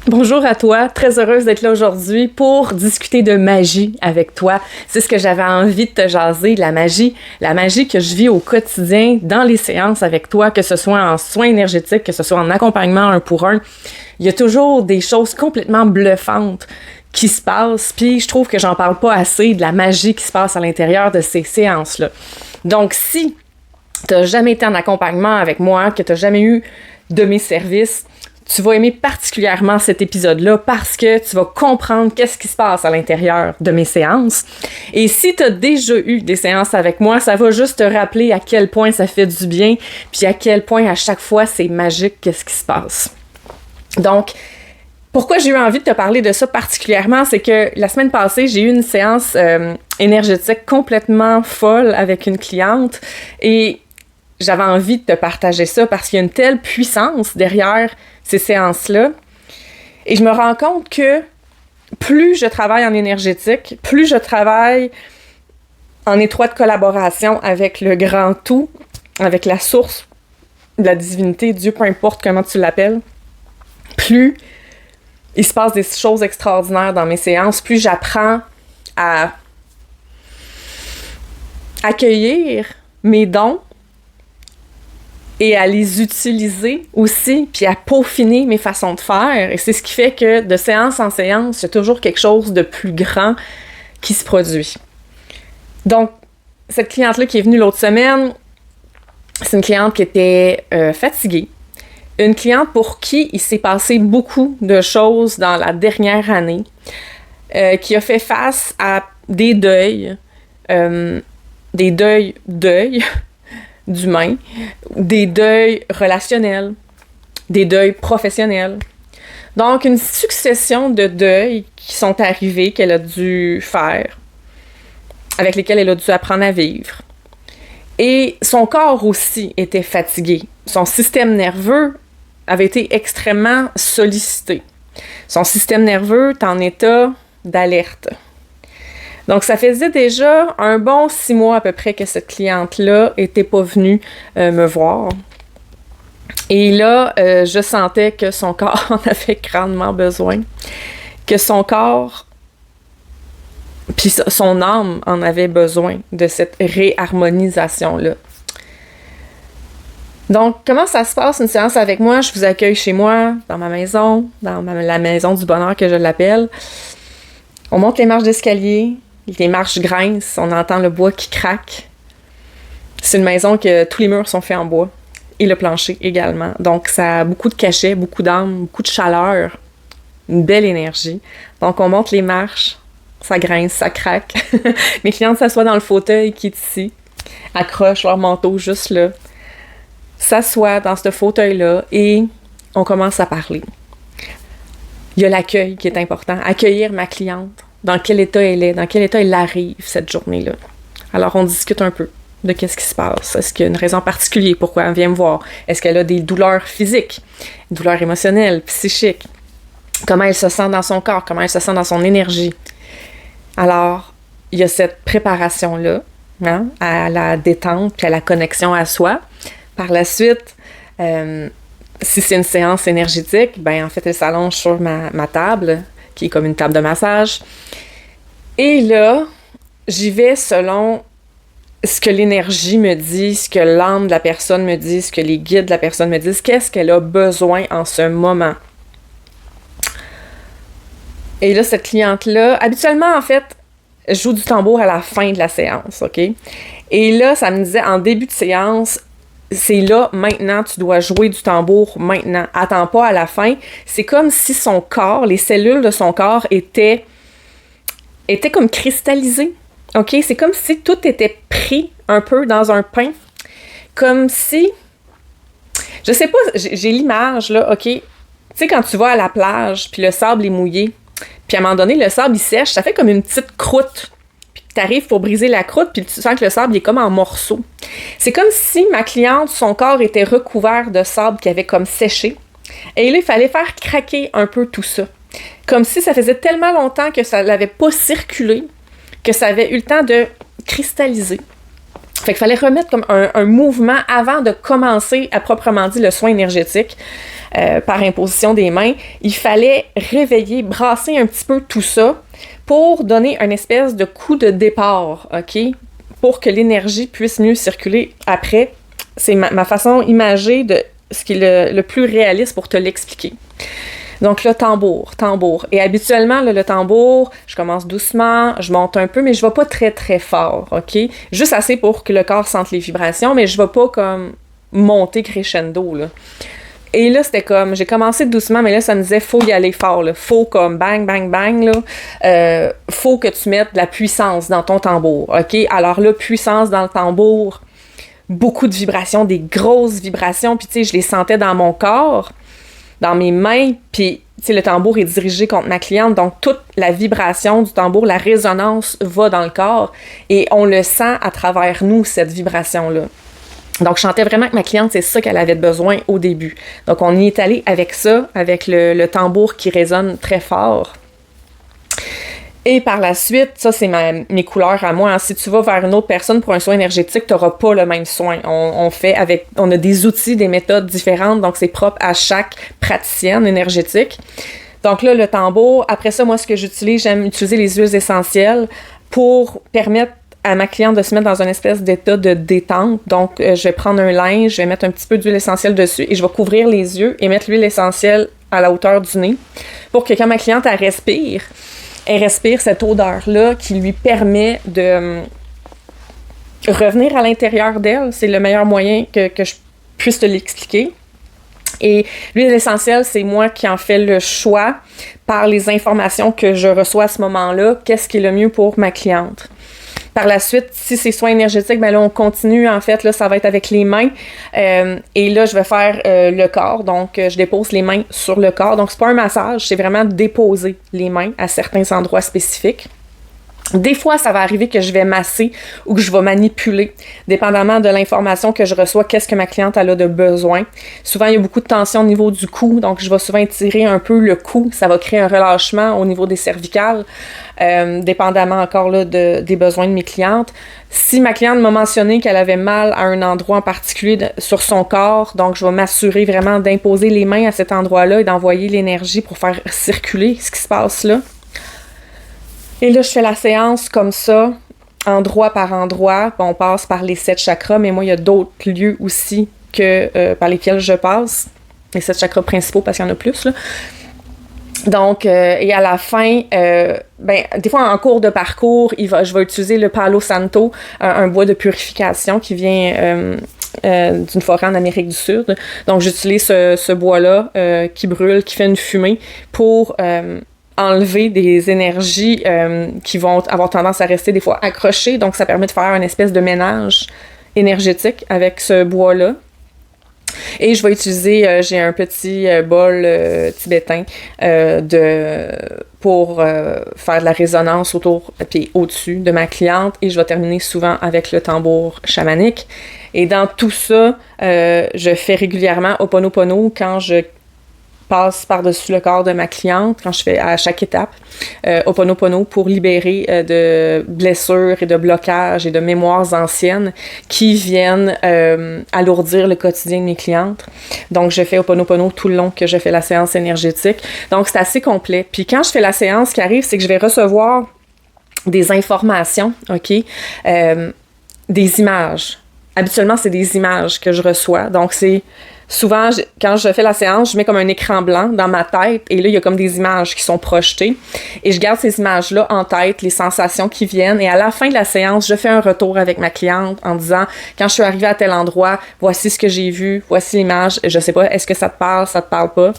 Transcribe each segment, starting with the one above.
Bonjour à toi, très heureuse d'être là aujourd'hui pour discuter de magie avec toi. C'est ce que j'avais envie de te jaser, la magie que je vis au quotidien dans les séances avec toi, que ce soit en soins énergétiques, que ce soit en accompagnement 1 pour 1. Il y a toujours des choses complètement bluffantes qui se passent, puis je trouve que j'en parle pas assez de la magie qui se passe à l'intérieur de ces séances-là. Donc si t'as jamais été en accompagnement avec moi, que t'as jamais eu de mes services, tu vas aimer particulièrement cet épisode-là parce que tu vas comprendre qu'est-ce qui se passe à l'intérieur de mes séances. Et si tu as déjà eu des séances avec moi, ça va juste te rappeler à quel point ça fait du bien, puis à quel point à chaque fois c'est magique qu'est-ce qui se passe. Donc, pourquoi j'ai eu envie de te parler de ça particulièrement, c'est que la semaine passée, j'ai eu une séance énergétique complètement folle avec une cliente et j'avais envie de te partager ça parce qu'il y a une telle puissance derrière ces séances-là. Et je me rends compte que plus je travaille en énergétique, plus je travaille en étroite collaboration avec le grand tout, avec la source de la divinité, Dieu, peu importe comment tu l'appelles, plus il se passe des choses extraordinaires dans mes séances, plus j'apprends à accueillir mes dons, et à les utiliser aussi, puis à peaufiner mes façons de faire. Et c'est ce qui fait que de séance en séance, il y a toujours quelque chose de plus grand qui se produit. Donc, cette cliente-là qui est venue l'autre semaine, c'est une cliente qui était fatiguée. Une cliente pour qui il s'est passé beaucoup de choses dans la dernière année, qui a fait face à des deuils d'humains, des deuils relationnels, des deuils professionnels. Donc, une succession de deuils qui sont arrivés, qu'elle a dû faire, avec lesquels elle a dû apprendre à vivre. Et son corps aussi était fatigué. Son système nerveux avait été extrêmement sollicité. Son système nerveux est en état d'alerte. Donc, ça faisait déjà un bon 6 mois à peu près que cette cliente-là n'était pas venue me voir. Et là, je sentais que son corps en avait grandement besoin, que son corps, puis son âme en avait besoin de cette réharmonisation-là. Donc, comment ça se passe une séance avec moi? Je vous accueille chez moi, dans ma maison, la maison du bonheur que je l'appelle. On monte les marches d'escalier. Les marches grincent, on entend le bois qui craque. C'est une maison que tous les murs sont faits en bois. Et le plancher également. Donc, ça a beaucoup de cachets, beaucoup d'âme, beaucoup de chaleur. Une belle énergie. Donc, on monte les marches. Ça grince, ça craque. Mes clientes s'assoient dans le fauteuil qui est ici. Accrochent leur manteau juste là. S'assoient dans ce fauteuil-là et on commence à parler. Il y a l'accueil qui est important. Accueillir ma cliente. Dans quel état elle est, dans quel état elle arrive cette journée-là. Alors, on discute un peu de qu'est-ce qui se passe. Est-ce qu'il y a une raison particulière pourquoi elle vient me voir? Est-ce qu'elle a des douleurs physiques, des douleurs émotionnelles, psychiques? Comment elle se sent dans son corps? Comment elle se sent dans son énergie? Alors, il y a cette préparation-là, hein, à la détente puis à la connexion à soi. Par la suite, si c'est une séance énergétique, ben en fait, elle s'allonge sur ma table, qui est comme une table de massage. Et là, j'y vais selon ce que l'énergie me dit, ce que l'âme de la personne me dit, ce que les guides de la personne me disent, qu'est-ce qu'elle a besoin en ce moment. Et là, cette cliente-là, habituellement, en fait, je joue du tambour à la fin de la séance, OK? Et là, ça me disait, en début de séance, c'est là, maintenant, tu dois jouer du tambour maintenant. Attends pas à la fin. C'est comme si son corps, les cellules de son corps étaient comme cristallisées. OK? C'est comme si tout était pris un peu dans un pain. Comme si... Je sais pas, j'ai l'image, là, OK? Tu sais, quand tu vas à la plage, puis le sable est mouillé, puis à un moment donné, le sable, il sèche, ça fait comme une petite croûte. T'arrives pour briser la croûte, puis tu sens que le sable il est comme en morceaux. C'est comme si ma cliente, son corps était recouvert de sable qui avait comme séché. Et là, il fallait faire craquer un peu tout ça. Comme si ça faisait tellement longtemps que ça l'avait pas circulé, que ça avait eu le temps de cristalliser. Fait qu'il fallait remettre comme un mouvement avant de commencer à proprement dit le soin énergétique par imposition des mains. Il fallait réveiller, brasser un petit peu tout ça pour donner une espèce de coup de départ, OK? Pour que l'énergie puisse mieux circuler après. C'est ma façon imagée de ce qui est le plus réaliste pour te l'expliquer. Donc là, tambour. Et habituellement, là, le tambour, je commence doucement, je monte un peu, mais je vais pas très, très fort, OK? Juste assez pour que le corps sente les vibrations, mais je vais pas comme monter crescendo, là. Et là, c'était comme, j'ai commencé doucement, mais là, ça me disait, faut y aller fort, là. Faut comme bang, bang, bang, là. Faut que tu mettes de la puissance dans ton tambour, OK? Alors là, puissance dans le tambour, beaucoup de vibrations, des grosses vibrations, puis tu sais, je les sentais dans mon corps, dans mes mains, puis tu sais, le tambour est dirigé contre ma cliente, donc toute la vibration du tambour, la résonance va dans le corps, et on le sent à travers nous, cette vibration-là. Donc, je sentais vraiment que ma cliente, c'est ça qu'elle avait besoin au début. Donc, on y est allé avec ça, avec le tambour qui résonne très fort. Et par la suite, ça, c'est mes couleurs à moi. Hein. Si tu vas vers une autre personne pour un soin énergétique, tu n'auras pas le même soin. On a des outils, des méthodes différentes, donc c'est propre à chaque praticienne énergétique. Donc là, le tambour, après ça, moi, ce que j'utilise, j'aime utiliser les huiles essentielles pour permettre à ma cliente de se mettre dans une espèce d'état de détente. Donc, je vais prendre un linge, je vais mettre un petit peu d'huile essentielle dessus et je vais couvrir les yeux et mettre l'huile essentielle à la hauteur du nez pour que quand ma cliente, elle respire cette odeur-là qui lui permet de revenir à l'intérieur d'elle. C'est le meilleur moyen que je puisse te l'expliquer. Et l'huile essentielle, c'est moi qui en fais le choix par les informations que je reçois à ce moment-là. Qu'est-ce qui est le mieux pour ma cliente? Par la suite, si c'est soins énergétiques, ben là, on continue, en fait, là, ça va être avec les mains. Et là, je vais faire le corps. Donc, je dépose les mains sur le corps. Donc, c'est pas un massage, c'est vraiment déposer les mains à certains endroits spécifiques. Des fois, ça va arriver que je vais masser ou que je vais manipuler, dépendamment de l'information que je reçois, qu'est-ce que ma cliente elle a de besoin. Souvent, il y a beaucoup de tension au niveau du cou, donc je vais souvent étirer un peu le cou. Ça va créer un relâchement au niveau des cervicales, dépendamment encore là, des besoins de mes clientes. Si ma cliente m'a mentionné qu'elle avait mal à un endroit en particulier sur son corps, donc je vais m'assurer vraiment d'imposer les mains à cet endroit-là et d'envoyer l'énergie pour faire circuler ce qui se passe là. Et là, je fais la séance comme ça, endroit par endroit. On passe par les 7 chakras, mais moi, il y a d'autres lieux aussi par lesquels je passe. Les 7 chakras principaux, parce qu'il y en a plus, là. Donc, et à la fin, des fois, en cours de parcours, je vais utiliser le Palo Santo, un bois de purification qui vient d'une forêt en Amérique du Sud. Donc, j'utilise ce bois-là qui brûle, qui fait une fumée pour enlever des énergies qui vont avoir tendance à rester des fois accrochées. Donc, ça permet de faire une espèce de ménage énergétique avec ce bois-là. Et je vais utiliser, j'ai un petit bol tibétain pour faire de la résonance autour puis au-dessus de ma cliente. Et je vais terminer souvent avec le tambour chamanique. Et dans tout ça, je fais régulièrement Ho'oponopono quand je passe par-dessus le corps de ma cliente, quand je fais à chaque étape Ho'oponopono pour libérer de blessures et de blocages et de mémoires anciennes qui viennent alourdir le quotidien de mes clientes. Donc, je fais Ho'oponopono tout le long que je fais la séance énergétique. Donc, c'est assez complet. Puis quand je fais la séance, ce qui arrive, c'est que je vais recevoir des informations, OK? Des images. Habituellement, c'est des images que je reçois. Donc, c'est souvent, quand je fais la séance, je mets comme un écran blanc dans ma tête et là, il y a comme des images qui sont projetées et je garde ces images-là en tête, les sensations qui viennent et à la fin de la séance, je fais un retour avec ma cliente en disant, quand je suis arrivée à tel endroit, voici ce que j'ai vu, voici l'image, je sais pas, est-ce que ça te parle pas?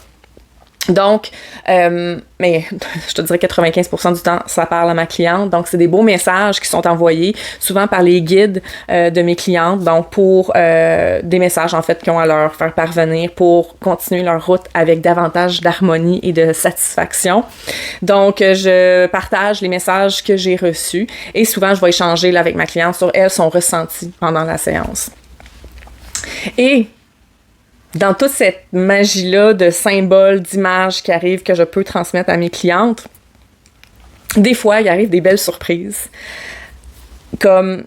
Donc, mais je te dirais 95% du temps, ça parle à ma cliente. Donc, c'est des beaux messages qui sont envoyés, souvent par les guides de mes clientes. Donc, pour des messages, en fait, qu'ils ont à leur faire parvenir pour continuer leur route avec davantage d'harmonie et de satisfaction. Donc, je partage les messages que j'ai reçus et souvent, je vais échanger là, avec ma cliente sur elle, son ressenti pendant la séance. Et dans toute cette magie-là de symboles, d'images qui arrivent, que je peux transmettre à mes clientes, des fois, il arrive des belles surprises. Comme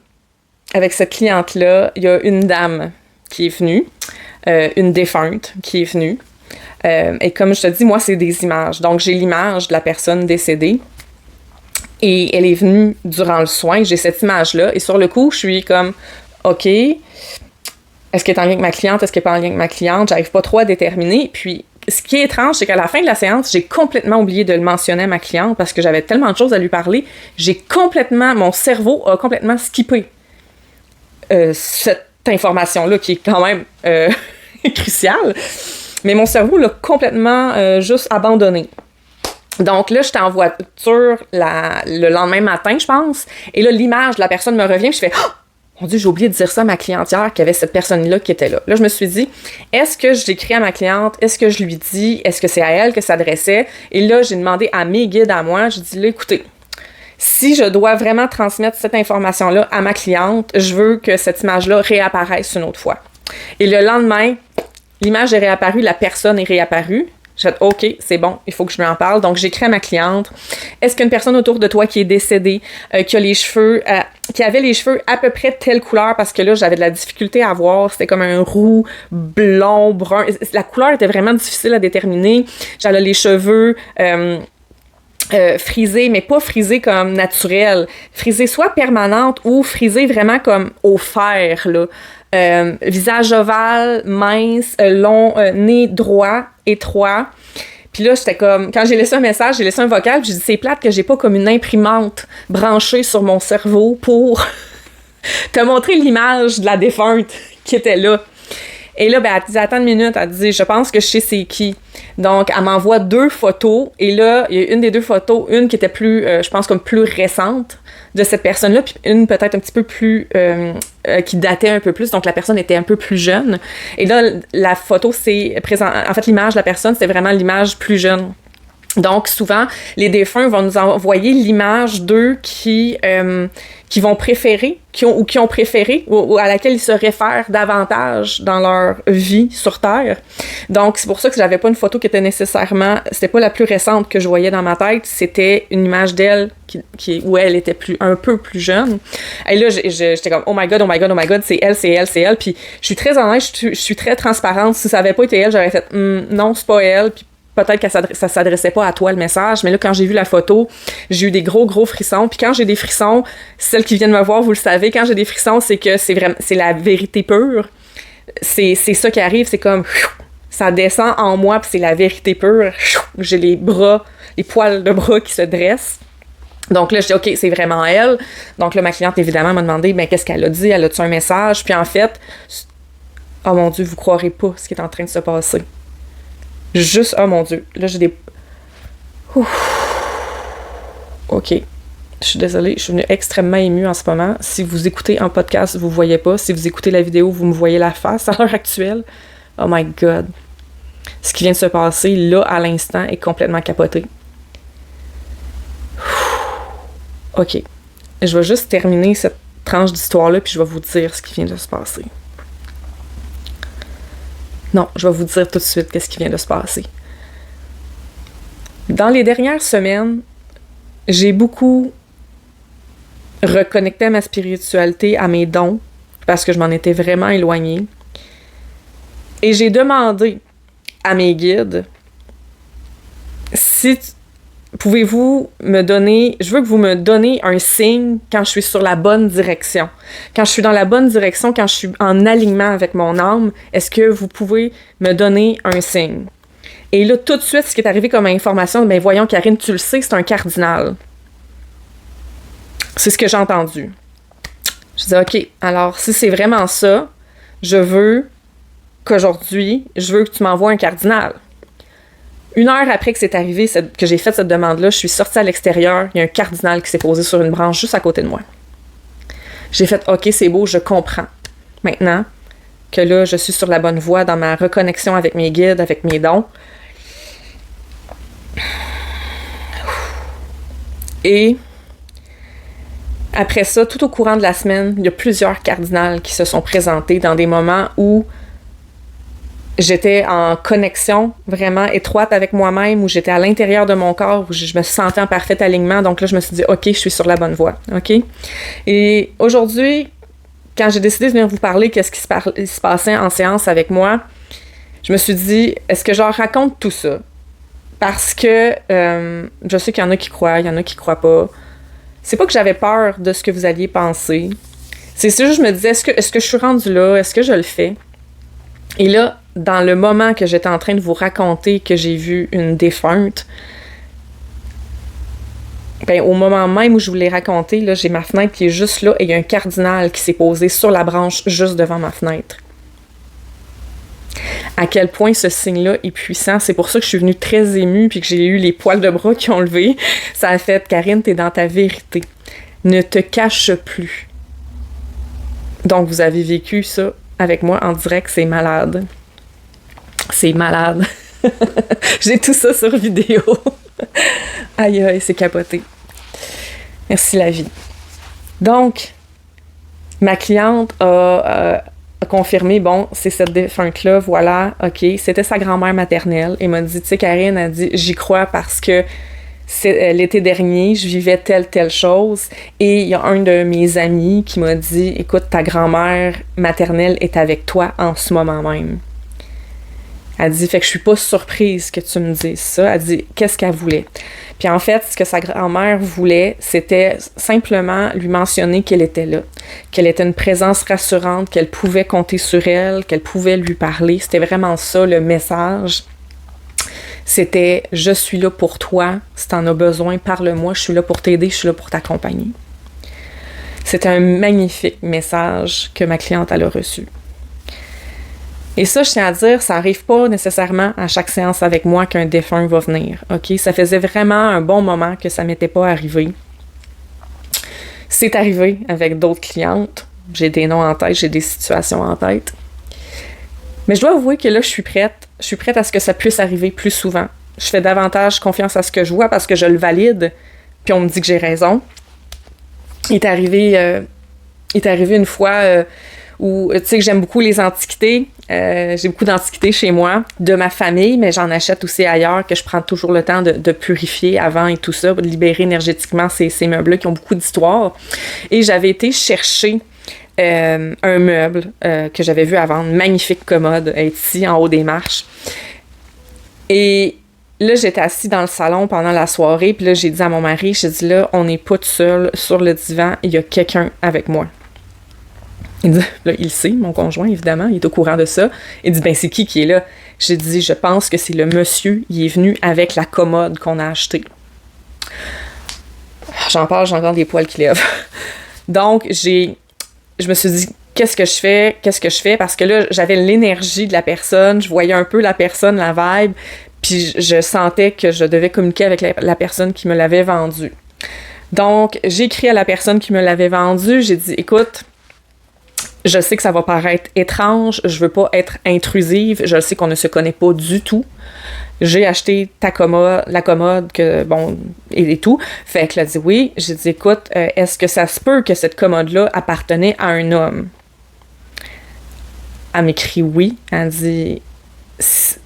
avec cette cliente-là, il y a une dame qui est venue, une défunte qui est venue. Et comme je te dis, moi, c'est des images. Donc, j'ai l'image de la personne décédée. Et elle est venue durant le soin. J'ai cette image-là. Et sur le coup, je suis comme, OK, est-ce qu'elle est en lien avec ma cliente? Est-ce qu'elle n'est pas en lien avec ma cliente? J'arrive pas trop à déterminer. Puis, ce qui est étrange, c'est qu'à la fin de la séance, j'ai complètement oublié de le mentionner à ma cliente parce que j'avais tellement de choses à lui parler. Mon cerveau a complètement skippé cette information-là qui est quand même cruciale. Mais mon cerveau l'a complètement juste abandonné. Donc là, j'étais en voiture le lendemain matin, je pense. Et là, l'image de la personne me revient. Je fais « Oh! Mon Dieu, j'ai oublié de dire ça à ma cliente hier, qu'il y avait cette personne-là qui était là. » Là, je me suis dit, est-ce que j'écris à ma cliente? Est-ce que je lui dis? Est-ce que c'est à elle que ça s'adressait? Et là, j'ai demandé à mes guides, à moi, je dis là, écoutez, si je dois vraiment transmettre cette information-là à ma cliente, je veux que cette image-là réapparaisse une autre fois. Et le lendemain, l'image est réapparue, la personne est réapparue. J'ai dit, OK, c'est bon, il faut que je lui en parle. Donc, j'écris à ma cliente. Est-ce qu'une personne autour de toi qui est décédée, qui a les cheveux, qui avait les cheveux à peu près de telle couleur, parce que là, j'avais de la difficulté à voir. C'était comme un roux, blond, brun. La couleur était vraiment difficile à déterminer. J'avais les cheveux frisés, mais pas frisés comme naturels. Frisés soit permanente ou frisés vraiment comme au fer, là. Visage ovale, mince, long, nez droit, étroit. Puis là, j'étais comme... Quand j'ai laissé un message, j'ai laissé un vocal, puis j'ai dit, c'est plate que j'ai pas comme une imprimante branchée sur mon cerveau pour te montrer l'image de la défunte qui était là. Et là, ben, elle dit, attends une minute, elle dit, je pense que je sais c'est qui. Donc, elle m'envoie 2 photos, et là, il y a une des 2 photos, une qui était plus, je pense, comme plus récente de cette personne-là, puis une peut-être un petit peu plus, qui datait un peu plus, donc la personne était un peu plus jeune. Et là, la photo, c'est présent, en fait, l'image de la personne, c'est vraiment l'image plus jeune. Donc, souvent, les défunts vont nous envoyer l'image d'eux qui vont préférer, qui ont préféré, ou à laquelle ils se réfèrent davantage dans leur vie sur Terre. Donc, c'est pour ça que j'avais pas une photo qui était nécessairement... C'était pas la plus récente que je voyais dans ma tête, c'était une image d'elle où elle était un peu plus jeune. Et là, j'étais comme, oh my god, c'est elle. Puis, je suis très honnête, je suis très transparente. Si ça avait pas été elle, j'aurais fait, non, c'est pas elle. Puis, peut-être que ça s'adressait pas à toi, le message, mais là, quand j'ai vu la photo, j'ai eu des gros frissons. Puis quand j'ai des frissons, celles qui viennent me voir, vous le savez, quand j'ai des frissons, c'est que c'est la vérité pure. C'est ça qui arrive, c'est comme... Ça descend en moi, puis c'est la vérité pure. J'ai les poils de bras qui se dressent. Donc là, je dis, OK, c'est vraiment elle. Donc là, ma cliente, évidemment, m'a demandé, ben, qu'est-ce qu'elle a dit? Elle a-tu un message? Puis en fait, oh mon Dieu, vous croirez pas ce qui est en train de se passer. Juste, oh mon Dieu, là j'ai des... Ouf. OK. Je suis désolée, je suis venue extrêmement émue en ce moment. Si vous écoutez en podcast, vous ne voyez pas. Si vous écoutez la vidéo, vous me voyez la face à l'heure actuelle. Oh my God. Ce qui vient de se passer, là, à l'instant, est complètement capoté. OK. Je vais juste terminer cette tranche d'histoire-là, puis je vais vous dire ce qui vient de se passer. Non, je vais vous dire tout de suite qu'est-ce qui vient de se passer. Dans les dernières semaines, j'ai beaucoup reconnecté à ma spiritualité, à mes dons, parce que je m'en étais vraiment éloignée. Et j'ai demandé à mes guides, pouvez-vous me donner, je veux que vous me donnez un signe quand je suis sur la bonne direction. Quand je suis dans la bonne direction, quand je suis en alignement avec mon âme, est-ce que vous pouvez me donner un signe? Et là, tout de suite, ce qui est arrivé comme information, ben voyons, Karine, tu le sais, c'est un cardinal. C'est ce que j'ai entendu. Je dis, OK, alors si c'est vraiment ça, je veux qu'aujourd'hui, je veux que tu m'envoies un cardinal. 1 heure après que c'est arrivé, que j'ai fait cette demande-là, je suis sortie à l'extérieur, il y a un cardinal qui s'est posé sur une branche juste à côté de moi. J'ai fait, OK, c'est beau, je comprends. Maintenant que là, je suis sur la bonne voie dans ma reconnexion avec mes guides, avec mes dons. Et après ça, tout au courant de la semaine, il y a plusieurs cardinals qui se sont présentés dans des moments où j'étais en connexion vraiment étroite avec moi-même, où j'étais à l'intérieur de mon corps, où je me sentais en parfait alignement. Donc là, je me suis dit, OK, je suis sur la bonne voie. OK? Et aujourd'hui, quand j'ai décidé de venir vous parler qu'est-ce qui se passait en séance avec moi, je me suis dit, est-ce que je leur raconte tout ça? Parce que je sais qu'il y en a qui croient, il y en a qui croient pas. C'est pas que j'avais peur de ce que vous alliez penser. C'est juste que je me disais, est-ce que je suis rendue là? Est-ce que je le fais? Et là, dans le moment que j'étais en train de vous raconter que j'ai vu une défunte, ben, au moment même où je vous l'ai raconté, là, j'ai ma fenêtre qui est juste là et il y a un cardinal qui s'est posé sur la branche juste devant ma fenêtre. À quel point ce signe-là est puissant. C'est pour ça que je suis venue très émue puis que j'ai eu les poils de bras qui ont levé. Ça a fait, Karine, t'es dans ta vérité. Ne te cache plus. Donc, vous avez vécu ça avec moi en direct, c'est malade. C'est malade. J'ai tout ça sur vidéo. Aïe, aïe, c'est capoté. Merci la vie. Donc, ma cliente a confirmé, bon, c'est cette défunte-là, voilà, OK. C'était sa grand-mère maternelle. Elle m'a dit, tu sais, Karine, elle dit, j'y crois parce que l'été dernier, je vivais telle chose et il y a un de mes amis qui m'a dit, écoute, ta grand-mère maternelle est avec toi en ce moment même. Elle dit, fait que je suis pas surprise que tu me dises ça. Elle dit, qu'est-ce qu'elle voulait? Puis en fait, ce que sa grand-mère voulait, c'était simplement lui mentionner qu'elle était là, qu'elle était une présence rassurante, qu'elle pouvait compter sur elle, qu'elle pouvait lui parler. C'était vraiment ça le message. C'était, je suis là pour toi, si t'en as besoin, parle-moi, je suis là pour t'aider, je suis là pour t'accompagner. C'était un magnifique message que ma cliente elle a reçu. Et ça, je tiens à dire, ça n'arrive pas nécessairement à chaque séance avec moi qu'un défunt va venir, OK? Ça faisait vraiment un bon moment que ça m'était pas arrivé. C'est arrivé avec d'autres clientes. J'ai des noms en tête, j'ai des situations en tête. Mais je dois avouer que là, je suis prête. Je suis prête à ce que ça puisse arriver plus souvent. Je fais davantage confiance à ce que je vois parce que je le valide, puis on me dit que j'ai raison. Il est arrivé une fois... où, tu sais, que j'aime beaucoup les antiquités. J'ai beaucoup d'antiquités chez moi, de ma famille, mais j'en achète aussi ailleurs, que je prends toujours le temps de purifier avant et tout ça, de libérer énergétiquement ces meubles-là qui ont beaucoup d'histoire. Et j'avais été chercher un meuble que j'avais vu à vendre, magnifique commode, ici, en haut des marches. Et là, j'étais assise dans le salon pendant la soirée, puis là, j'ai dit à mon mari, j'ai dit là, on n'est pas tout seul sur le divan, il y a quelqu'un avec moi. Il dit, là, il sait, mon conjoint, évidemment, il est au courant de ça. Il dit, ben, c'est qui est là? J'ai dit, je pense que c'est le monsieur, il est venu avec la commode qu'on a achetée. J'en parle, j'ai encore des poils qui lèvent. Donc, je me suis dit, qu'est-ce que je fais? Parce que là, j'avais l'énergie de la personne, je voyais un peu la personne, la vibe, puis je sentais que je devais communiquer avec la personne qui me l'avait vendu. Donc, j'ai écrit à la personne qui me l'avait vendu, j'ai dit, écoute, je sais que ça va paraître étrange, je veux pas être intrusive, je sais qu'on ne se connaît pas du tout. J'ai acheté la commode, que, bon, et tout. Fait qu'elle a dit oui. J'ai dit, écoute, est-ce que ça se peut que cette commode-là appartenait à un homme? Elle m'écrit oui. Elle dit, tu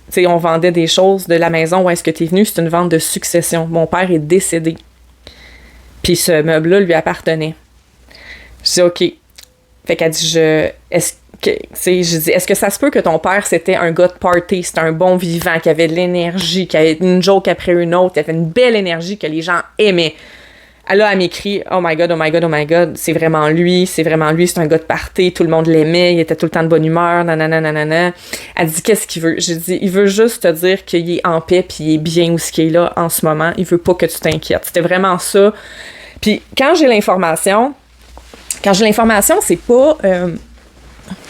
sais, on vendait des choses de la maison où est-ce que t'es venu, c'est une vente de succession. Mon père est décédé. Puis ce meuble-là lui appartenait. Je dis, OK. Fait qu'elle dit, est-ce que ça se peut que ton père, c'était un gars de party, c'était un bon vivant, qui avait de l'énergie, qui avait une joke après une autre, qui avait une belle énergie que les gens aimaient. Là, elle m'écrit, oh my God, oh my God, oh my God, c'est vraiment lui, c'est un gars de party, tout le monde l'aimait, il était tout le temps de bonne humeur, nanana, nanana. Elle dit, qu'est-ce qu'il veut? J'ai dit, il veut juste te dire qu'il est en paix, puis il est bien où ce qu'il est là en ce moment, il veut pas que tu t'inquiètes. C'était vraiment ça. Puis quand j'ai l'information, c'est pas...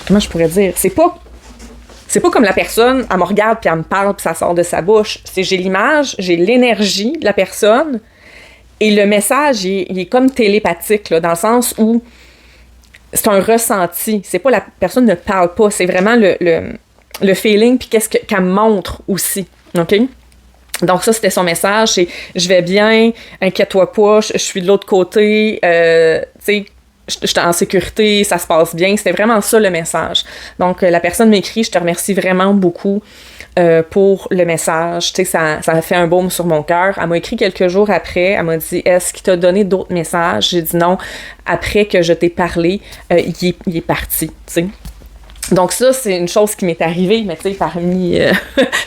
comment je pourrais dire? C'est pas comme la personne, elle me regarde, puis elle me parle, puis ça sort de sa bouche. J'ai l'image, j'ai l'énergie de la personne, et le message, il est comme télépathique, là, dans le sens où c'est un ressenti. C'est pas la personne ne parle pas, c'est vraiment le feeling, puis qu'est-ce qu'elle me montre aussi. OK? Donc ça, c'était son message, c'est « Je vais bien, inquiète-toi pas, je suis de l'autre côté, tu sais, je suis en sécurité, ça se passe bien. » C'était vraiment ça le message. Donc, la personne m'écrit, je te remercie vraiment beaucoup pour le message. Tu sais, ça a fait un baume sur mon cœur. Elle m'a écrit quelques jours après. Elle m'a dit, est-ce qu'il t'a donné d'autres messages? J'ai dit non. Après que je t'ai parlé, il est parti, tu sais. Donc ça, c'est une chose qui m'est arrivée, mais tu sais,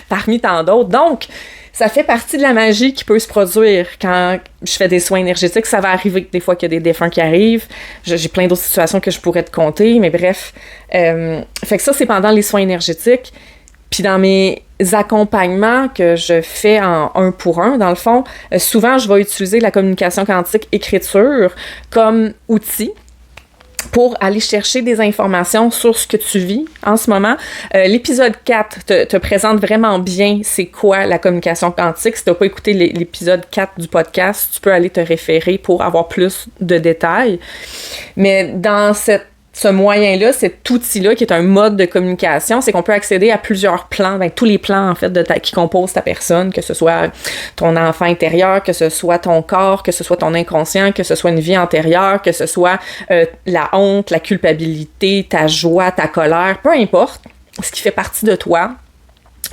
parmi tant d'autres. Donc, ça fait partie de la magie qui peut se produire quand je fais des soins énergétiques. Ça va arriver des fois qu'il y a des défunts qui arrivent. J'ai plein d'autres situations que je pourrais te conter, mais bref. Fait que ça, c'est pendant les soins énergétiques. Puis dans mes accompagnements que je fais en 1 pour 1, dans le fond, souvent, je vais utiliser la communication quantique écriture comme outil pour aller chercher des informations sur ce que tu vis en ce moment. L'épisode 4 te présente vraiment bien c'est quoi la communication quantique. Si tu n'as pas écouté l'épisode 4 du podcast, tu peux aller te référer pour avoir plus de détails. Mais dans ce moyen-là, cet outil-là, qui est un mode de communication, c'est qu'on peut accéder à plusieurs plans, tous les plans, en fait, qui composent ta personne, que ce soit ton enfant intérieur, que ce soit ton corps, que ce soit ton inconscient, que ce soit une vie antérieure, que ce soit la honte, la culpabilité, ta joie, ta colère, peu importe, ce qui fait partie de toi,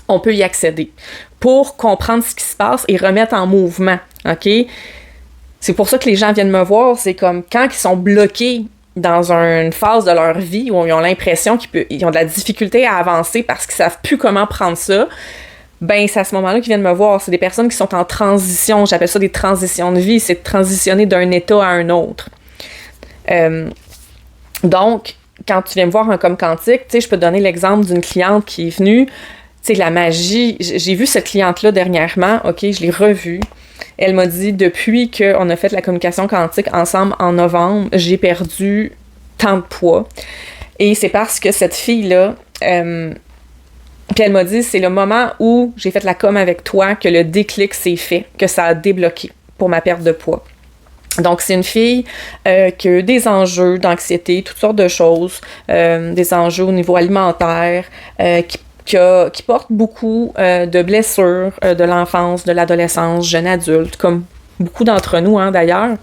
on peut y accéder pour comprendre ce qui se passe et remettre en mouvement, OK? C'est pour ça que les gens viennent me voir, c'est comme quand ils sont bloqués dans une phase de leur vie où ils ont l'impression qu'ils ont de la difficulté à avancer parce qu'ils savent plus comment prendre ça, ben c'est à ce moment-là qu'ils viennent me voir. C'est des personnes qui sont en transition. J'appelle ça des transitions de vie. C'est de transitionner d'un état à un autre. Donc, quand tu viens me voir en com quantique, tu sais, je peux te donner l'exemple d'une cliente qui est venue. Tu sais, la magie. J'ai vu cette cliente-là dernièrement. OK, je l'ai revue. Elle m'a dit, depuis qu'on a fait la communication quantique ensemble en novembre, j'ai perdu tant de poids. Et c'est parce que cette fille-là, puis elle m'a dit, c'est le moment où j'ai fait la com avec toi que le déclic s'est fait, que ça a débloqué pour ma perte de poids. Donc, c'est une fille qui a eu des enjeux d'anxiété, toutes sortes de choses, des enjeux au niveau alimentaire, qui porte beaucoup de blessures de l'enfance, de l'adolescence, jeune adulte, comme beaucoup d'entre nous, hein, d'ailleurs.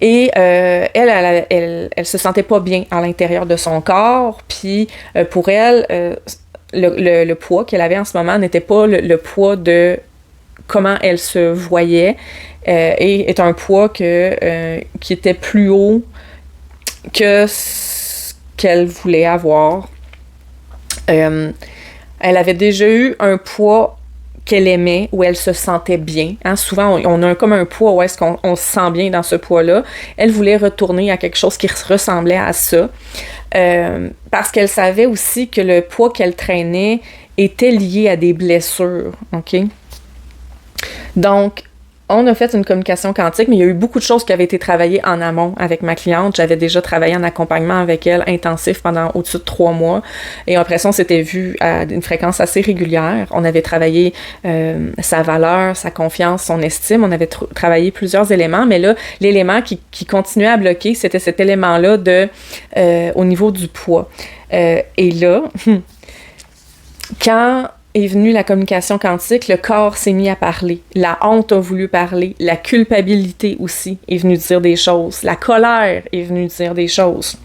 Et elle se sentait pas bien à l'intérieur de son corps, puis pour elle, le poids qu'elle avait en ce moment n'était pas le poids de comment elle se voyait, et est un poids qui était plus haut que ce qu'elle voulait avoir. Elle avait déjà eu un poids qu'elle aimait, où elle se sentait bien. Hein? Souvent, on a comme un poids où est-ce qu'on se sent bien dans ce poids-là. Elle voulait retourner à quelque chose qui ressemblait à ça. Parce qu'elle savait aussi que le poids qu'elle traînait était lié à des blessures. OK? Donc, on a fait une communication quantique, mais il y a eu beaucoup de choses qui avaient été travaillées en amont avec ma cliente. J'avais déjà travaillé en accompagnement avec elle intensif pendant au-dessus de 3 mois. Et après ça, on s'était vu à une fréquence assez régulière. On avait travaillé sa valeur, sa confiance, son estime. On avait travaillé plusieurs éléments, mais là, l'élément qui continuait à bloquer, c'était cet élément-là au niveau du poids. Et là, quand est venue la communication quantique, le corps s'est mis à parler. La honte a voulu parler. La culpabilité aussi est venue dire des choses. La colère est venue dire des choses.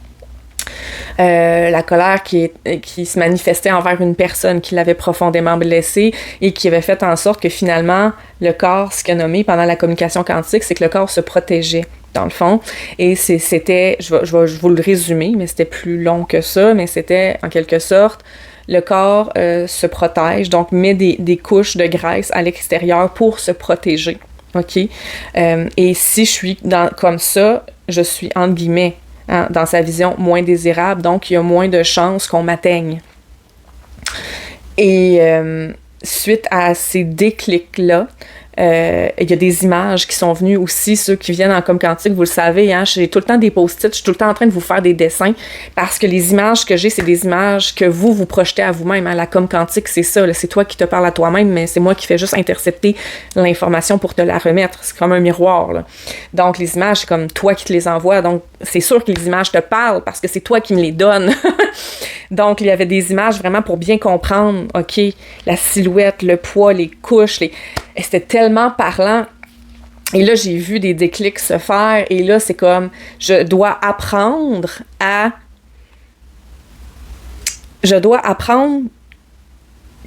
La colère qui se manifestait envers une personne qui l'avait profondément blessée et qui avait fait en sorte que finalement, le corps, ce qu'il a nommé pendant la communication quantique, c'est que le corps se protégeait, dans le fond. Et c'était, je vais vous le résumer, mais c'était plus long que ça, mais c'était en quelque sorte, le corps se protège, donc met des couches de graisse à l'extérieur pour se protéger. OK? Et si je suis comme ça, je suis, entre guillemets, hein, dans sa vision, moins désirable, donc il y a moins de chances qu'on m'atteigne. Et suite à ces déclics-là, il y a des images qui sont venues aussi, ceux qui viennent en com quantique, vous le savez, hein, j'ai tout le temps des post-it, je suis tout le temps en train de vous faire des dessins, parce que les images que j'ai, c'est des images que vous projetez à vous-même. Hein. La com quantique, c'est ça, là, c'est toi qui te parles à toi-même, mais c'est moi qui fais juste intercepter l'information pour te la remettre. C'est comme un miroir, là. Donc, les images, c'est comme toi qui te les envoies, donc c'est sûr que les images te parlent, parce que c'est toi qui me les donnes. Donc, il y avait des images vraiment pour bien comprendre, OK, la silhouette, le poids, les couches, et c'était tellement parlant. Et là, j'ai vu des déclics se faire, et là, c'est comme, je dois apprendre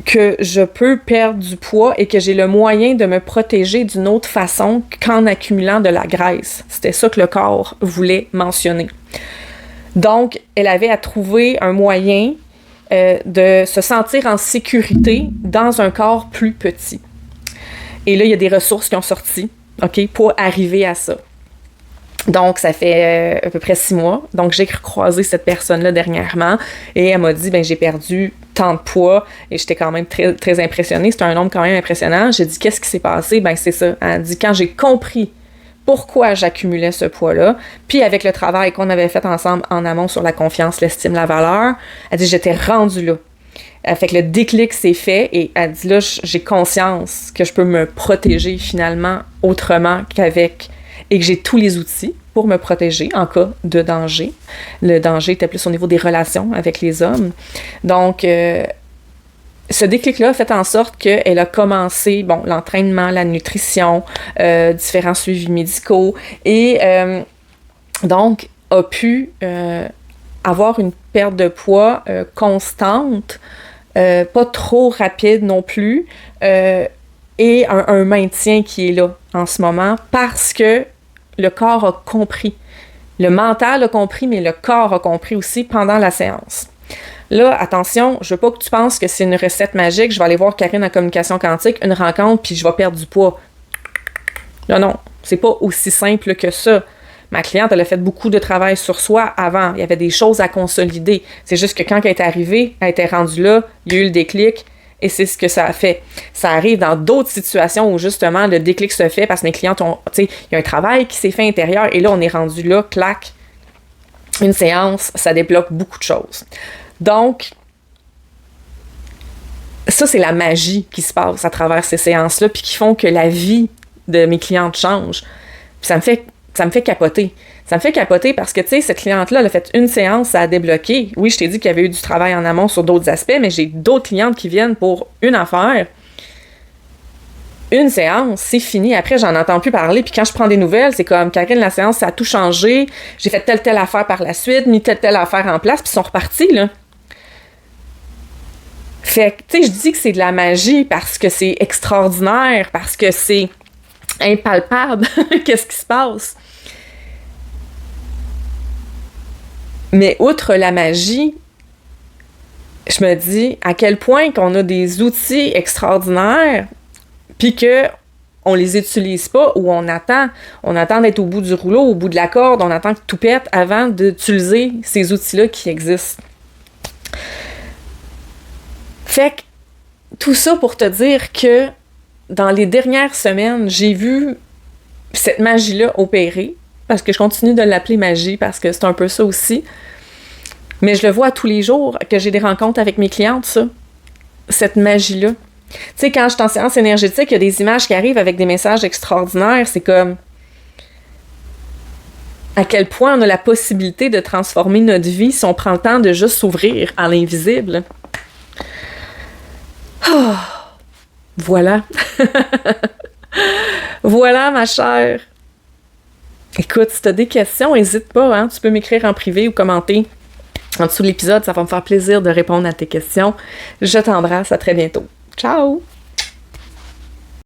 que je peux perdre du poids et que j'ai le moyen de me protéger d'une autre façon qu'en accumulant de la graisse. C'était ça que le corps voulait mentionner. Donc, elle avait à trouver un moyen de se sentir en sécurité dans un corps plus petit. Et là, il y a des ressources qui ont sorti, OK, pour arriver à ça. Donc, ça fait à peu près 6 mois. Donc, j'ai croisé cette personne-là dernièrement et elle m'a dit, j'ai perdu tant de poids et j'étais quand même très, très impressionnée. C'était un nombre quand même impressionnant. J'ai dit, qu'est-ce qui s'est passé? C'est ça. Elle dit, quand j'ai compris pourquoi j'accumulais ce poids-là, puis avec le travail qu'on avait fait ensemble en amont sur la confiance, l'estime, la valeur, elle dit, j'étais rendue là. Fait que le déclic s'est fait et elle dit, là, j'ai conscience que je peux me protéger finalement autrement qu'avec et que j'ai tous les outils pour me protéger en cas de danger. Le danger était plus au niveau des relations avec les hommes. Donc, ce déclic-là a fait en sorte qu'elle a commencé, l'entraînement, la nutrition, différents suivis médicaux et donc a pu avoir une perte de poids constante, pas trop rapide non plus, et un maintien qui est là en ce moment parce que le corps a compris. Le mental a compris, mais le corps a compris aussi pendant la séance. Là, attention, je veux pas que tu penses que c'est une recette magique, je vais aller voir Karine en communication quantique, une rencontre, puis je vais perdre du poids. Non, c'est pas aussi simple que ça. Ma cliente, elle a fait beaucoup de travail sur soi avant. Il y avait des choses à consolider. C'est juste que quand elle est arrivée, elle était rendue là, il y a eu le déclic, et c'est ce que ça a fait. Ça arrive dans d'autres situations où justement le déclic se fait parce que mes clientes ont, il y a un travail qui s'est fait intérieur et là on est rendu là, clac, une séance, ça débloque beaucoup de choses. Donc, ça c'est la magie qui se passe à travers ces séances-là puis qui font que la vie de mes clientes change. Puis ça me fait capoter. Ça me fait capoter parce que, cette cliente-là, elle a fait une séance, ça a débloqué. Oui, je t'ai dit qu'il y avait eu du travail en amont sur d'autres aspects, mais j'ai d'autres clientes qui viennent pour une affaire. Une séance, c'est fini. Après, j'en entends plus parler. Puis quand je prends des nouvelles, c'est comme, Karine, la séance, ça a tout changé. J'ai fait telle affaire par la suite, mis telle affaire en place, puis ils sont repartis, là. Fait que, je dis que c'est de la magie parce que c'est extraordinaire, parce que c'est impalpable. Qu'est-ce qui se passe? Mais outre la magie, je me dis à quel point qu'on a des outils extraordinaires puis qu'on les utilise pas ou on attend d'être au bout du rouleau, au bout de la corde, on attend que tout pète avant d'utiliser ces outils-là qui existent. Fait que tout ça pour te dire que dans les dernières semaines, j'ai vu cette magie-là opérer, parce que je continue de l'appeler magie, parce que c'est un peu ça aussi. Mais je le vois tous les jours que j'ai des rencontres avec mes clientes, ça. Cette magie-là. Tu sais, quand je suis en séance énergétique, il y a des images qui arrivent avec des messages extraordinaires. C'est comme à quel point on a la possibilité de transformer notre vie si on prend le temps de juste s'ouvrir à l'invisible. Oh, voilà. Voilà, ma chère. Écoute, si tu as des questions, n'hésite pas, hein? Tu peux m'écrire en privé ou commenter en dessous de l'épisode. Ça va me faire plaisir de répondre à tes questions. Je t'embrasse. À très bientôt. Ciao!